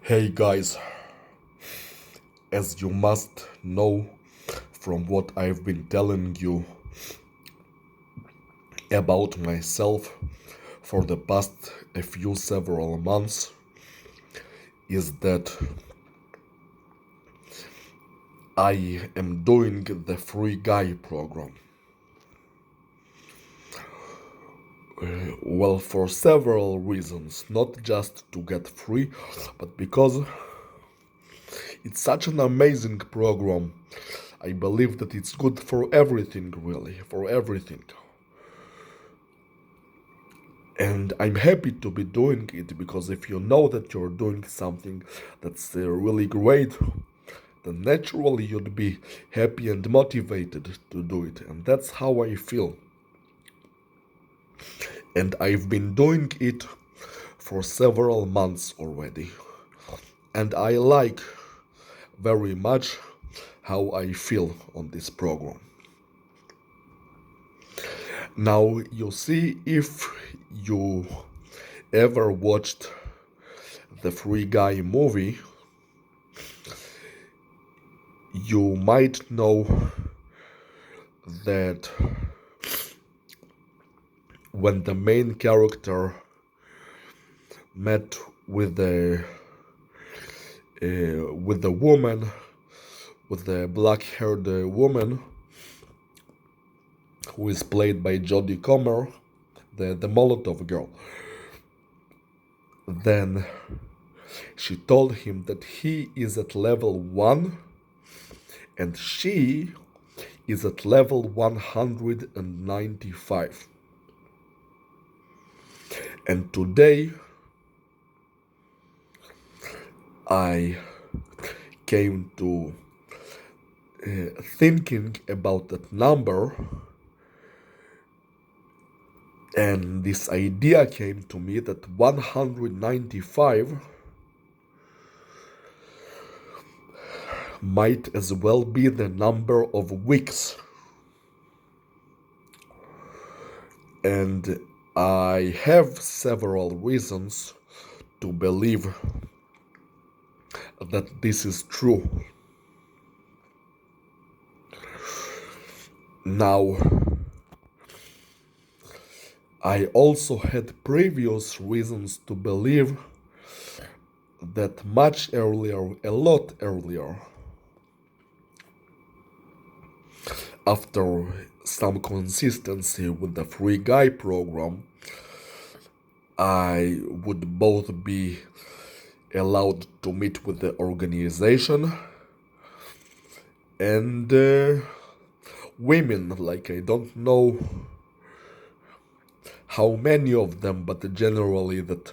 Hey guys, as you must know from what I've been telling you about myself for the past a few several months, is that I am doing the Free Guy program. Well, for several reasons, not just to get free, but because it's such an amazing program. I believe that it's good for everything, really, for everything. And I'm happy to be doing it because if you know that you're doing something that's really great, then naturally you'd be happy and motivated to do it. And that's how I feel. And I've been doing it for several months already. And I like very much how I feel on this program. Now, you see, if you ever watched the Free Guy movie, you might know that when the main character met with the woman, with the black-haired woman, who is played by Jodie Comer, the Molotov girl, then she told him that he is at level 1 and she is at level 195. And today I came to thinking about that number, and this idea came to me that 195 might as well be the number of weeks. And I have several reasons to believe that this is true. Now, I also had previous reasons to believe that much earlier, a lot earlier, after some consistency with the Free Guy program, I would both be allowed to meet with the organization and women. Like, I don't know how many of them, but generally that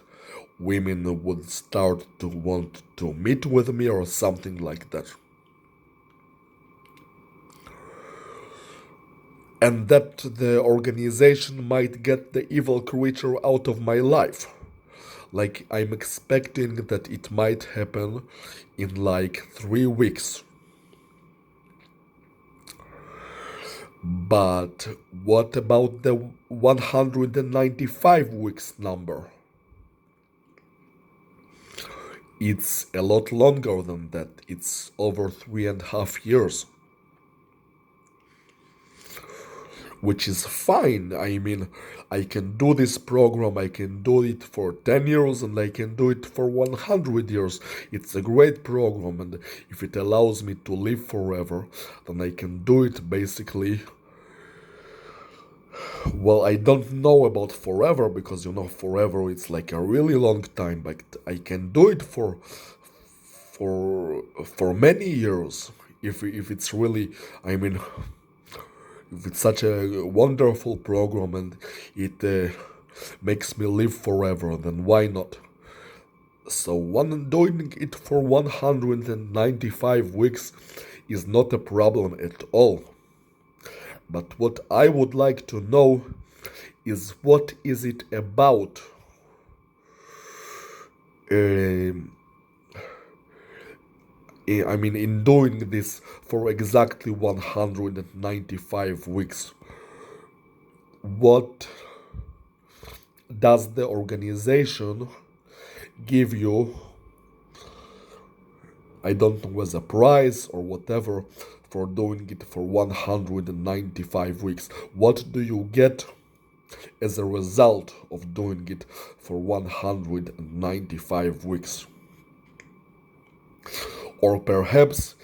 women would start to want to meet with me or something like that. And that the organization might get the evil creature out of my life. Like, I'm expecting that it might happen in like 3 weeks. But what about the 195 weeks number? It's a lot longer than that. It's over 3.5 years. Which is fine. I mean, I can do this program, I can do it for 10 years and I can do it for 100 years. It's a great program, and if it allows me to live forever, then I can do it basically. Well, I don't know about forever because forever it's like a really long time, but I can do it for many years if it's really, I mean, if it's such a wonderful program and it makes me live forever, then why not? So doing it for 195 weeks is not a problem at all. But what I would like to know is what is it about? Um, I mean, in doing this for exactly 195 weeks, what does the organization give you I don't know, as a prize or whatever for doing it for 195 weeks. What do you get as a result of doing it for 195 weeks? Or perhaps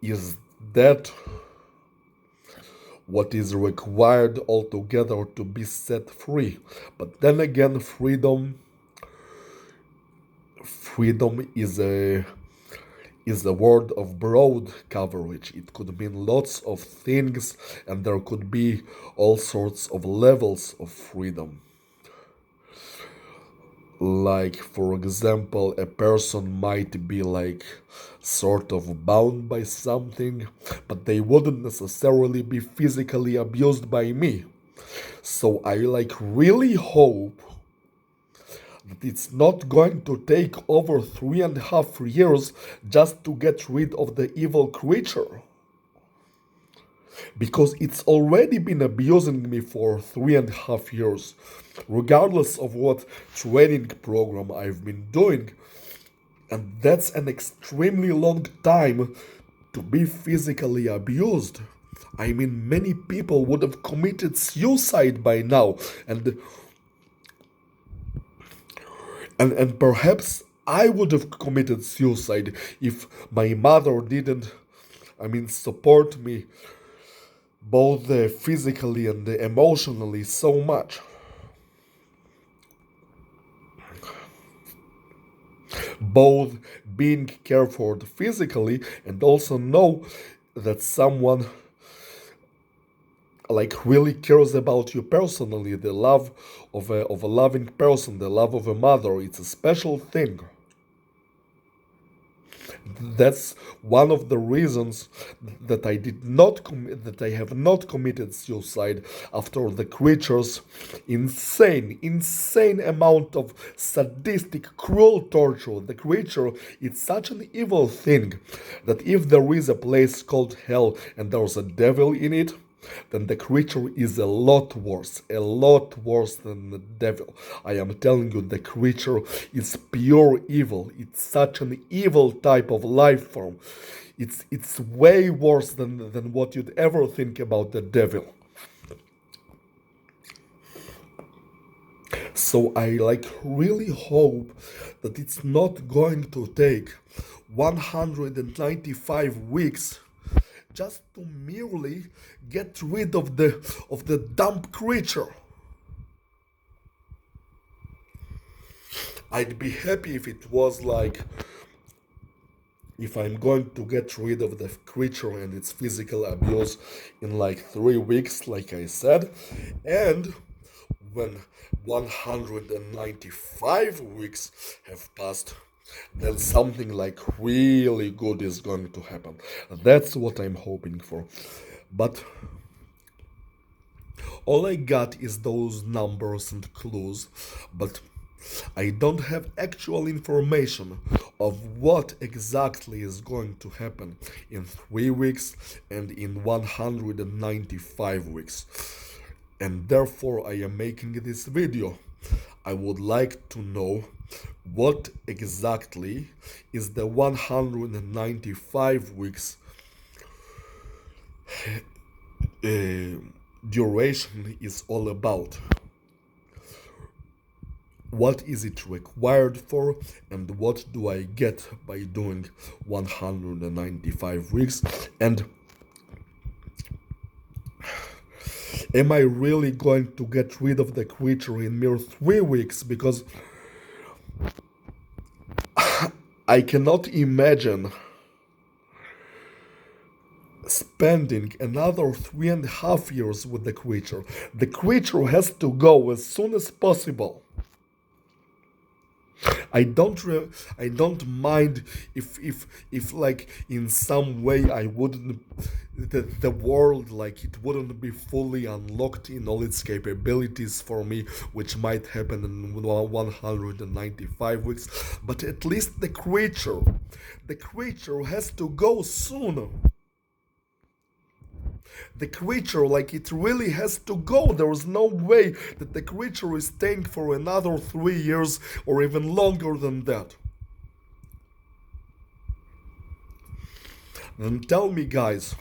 is that what is required altogether to be set free? But then again, freedom is a word of broad coverage. It could mean lots of things, and there could be all sorts of levels of freedom. Like, for example, a person might be like sort of bound by something, but they wouldn't necessarily be physically abused by me. So I like really hope that it's not going to take over 3.5 years just to get rid of the evil creature. Because it's already been abusing me for 3.5 years, regardless of what training program I've been doing. And that's an extremely long time to be physically abused. I mean, many people would have committed suicide by now, and perhaps I would have committed suicide if my mother didn't, support me both physically and emotionally so much. Both being cared for physically and also know that someone like really cares about you personally. The love of a loving person, the love of a mother, it's a special thing. That's one of the reasons that I have not committed suicide after the creature's insane amount of sadistic, cruel torture. The creature is such an evil thing that if there is a place called hell and there's a devil in it, then the creature is a lot worse than the devil. I am telling you, the creature is pure evil. It's such an evil type of life form. It's way worse than what you'd ever think about the devil. So I like really hope that it's not going to take 195 weeks just to merely get rid of the dumb creature. I'd be happy if it was like, if I'm going to get rid of the creature and its physical abuse in like 3 weeks, like I said, and when 195 weeks have passed, then something like really good is going to happen. That's what I'm hoping for. But all I got is those numbers and clues, but I don't have actual information of what exactly is going to happen in 3 weeks and in 195 weeks. And therefore, I am making this video. I would like to know what exactly is the 195 weeks duration is all about. What is it required for, and what do I get by doing 195 weeks? And am I really going to get rid of the creature in mere 3 weeks? Because I cannot imagine spending another 3.5 years with the creature. The creature has to go as soon as possible. I don't mind if like in some way I wouldn't, the world, like, it wouldn't be fully unlocked in all its capabilities for me, which might happen in 195 weeks. But at least the creature has to go sooner. The creature, like, it really has to go. There is no way that the creature is staying for another 3 years or even longer than that. Then tell me, guys,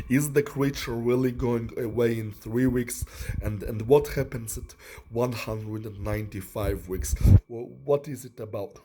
is the creature really going away in 3 weeks? And what happens at 195 weeks? What is it about?